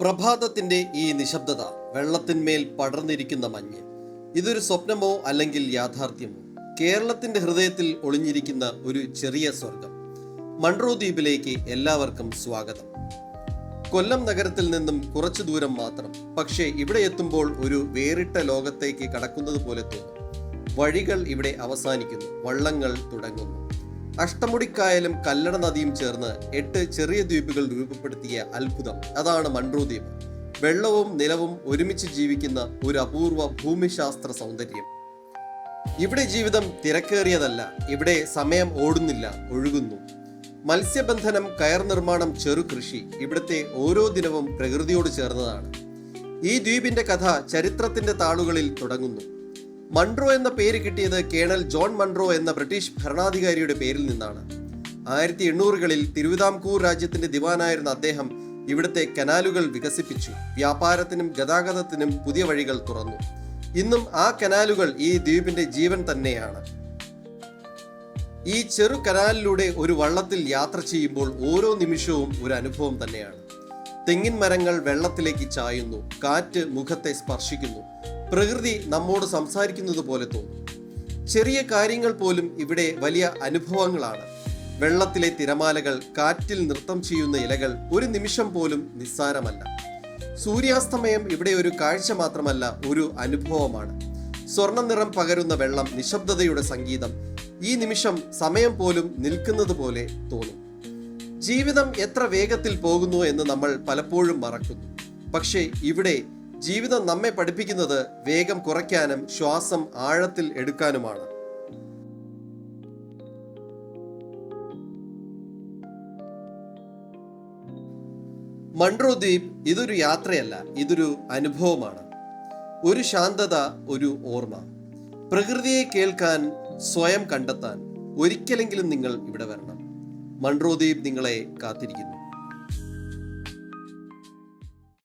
പ്രഭാതത്തിന്റെ ഈ നിശബ്ദത, വെള്ളത്തിന്മേൽ പടർന്നിരിക്കുന്ന മഞ്ഞ്, ഇതൊരു സ്വപ്നമോ അല്ലെങ്കിൽ യാഥാർത്ഥ്യമോ? കേരളത്തിന്റെ ഹൃദയത്തിൽ ഒളിഞ്ഞിരിക്കുന്ന ഒരു ചെറിയ സ്വർഗം. മൺട്രോ ദ്വീപിലേക്ക് എല്ലാവർക്കും സ്വാഗതം. കൊല്ലം നഗരത്തിൽ നിന്നും കുറച്ചു ദൂരം മാത്രം, പക്ഷേ ഇവിടെ എത്തുമ്പോൾ ഒരു വേറിട്ട ലോകത്തേക്ക് കടക്കുന്നത് പോലെ തോന്നും. വഴികൾ ഇവിടെ അവസാനിക്കുന്നു, വള്ളങ്ങൾ തുടങ്ങുന്നു. അഷ്ടമുടിക്കായലും കല്ലട നദിയും ചേർന്ന് 8 ചെറിയ ദ്വീപുകൾ രൂപപ്പെടുത്തിയ അത്ഭുതം, അതാണ് മൺട്രോ ദ്വീപ്. വെള്ളവും നിലവും ഒരുമിച്ച് ജീവിക്കുന്ന ഒരു അപൂർവ ഭൂമിശാസ്ത്ര സൗന്ദര്യം. ഇവിടെ ജീവിതം തിരക്കേറിയതല്ല, ഇവിടെ സമയം ഓടുന്നില്ല, ഒഴുകുന്നു. മത്സ്യബന്ധനം, കയർ നിർമ്മാണം, ചെറുകൃഷി, ഇവിടുത്തെ ഓരോ ദിനവും പ്രകൃതിയോട് ചേർന്നതാണ്. ഈ ദ്വീപിന്റെ കഥ ചരിത്രത്തിന്റെ താളുകളിൽ തുടങ്ങുന്നു. മൺട്രോ എന്ന പേര് കിട്ടിയത് കേണൽ ജോൺ മൺട്രോ എന്ന ബ്രിട്ടീഷ് ഭരണാധികാരിയുടെ പേരിൽ നിന്നാണ്. 1800കളിൽ തിരുവിതാംകൂർ രാജ്യത്തിന്റെ ദിവാനായിരുന്ന അദ്ദേഹം ഇവിടുത്തെ കനാലുകൾ വികസിപ്പിച്ചു. വ്യാപാരത്തിനും ഗതാഗതത്തിനും പുതിയ വഴികൾ തുറന്നു. ഇന്നും ആ കനാലുകൾ ഈ ദ്വീപിന്റെ ജീവൻ തന്നെയാണ്. ഈ ചെറു കനാലിലൂടെ ഒരു വള്ളത്തിൽ യാത്ര ചെയ്യുമ്പോൾ ഓരോ നിമിഷവും ഒരു അനുഭവം തന്നെയാണ്. തെങ്ങിൻ മരങ്ങൾ വെള്ളത്തിലേക്ക് ചായുന്നു, കാറ്റ് മുഖത്തെ സ്പർശിക്കുന്നു, പ്രകൃതി നമ്മോട് സംസാരിക്കുന്നത് പോലെ തോന്നും. ചെറിയ കാര്യങ്ങൾ പോലും ഇവിടെ വലിയ അനുഭവങ്ങളാണ്. വെള്ളത്തിലെ തിരമാലകൾ, കാറ്റിൽ നൃത്തം ചെയ്യുന്ന ഇലകൾ, ഒരു നിമിഷം പോലും നിസ്സാരമല്ല. സൂര്യാസ്തമയം ഇവിടെ ഒരു കാഴ്ച മാത്രമല്ല, ഒരു അനുഭവമാണ്. സ്വർണ്ണ നിറം പകരുന്ന വെള്ളം, നിശബ്ദതയുടെ സംഗീതം. ഈ നിമിഷം സമയം പോലും നിൽക്കുന്നത് പോലെ തോന്നും. ജീവിതം എത്ര വേഗത്തിൽ പോകുന്നു എന്ന് നമ്മൾ പലപ്പോഴും മറക്കുന്നു. പക്ഷേ ഇവിടെ ജീവിതം നമ്മെ പഠിപ്പിക്കുന്നത് വേഗം കുറയ്ക്കാനും ശ്വാസം ആഴത്തിൽ എടുക്കാനുമാണ്. മൺട്രോ ദ്വീപ് ഇതൊരു യാത്രയല്ല, ഇതൊരു അനുഭവമാണ്. ഒരു ശാന്തത, ഒരു ഓർമ്മ. പ്രകൃതിയെ കേൾക്കാൻ, സ്വയം കണ്ടെത്താൻ ഒരിക്കലെങ്കിലും നിങ്ങൾ ഇവിടെ വരണം. മൺട്രോ ദ്വീപ് നിങ്ങളെ കാത്തിരിക്കുന്നു.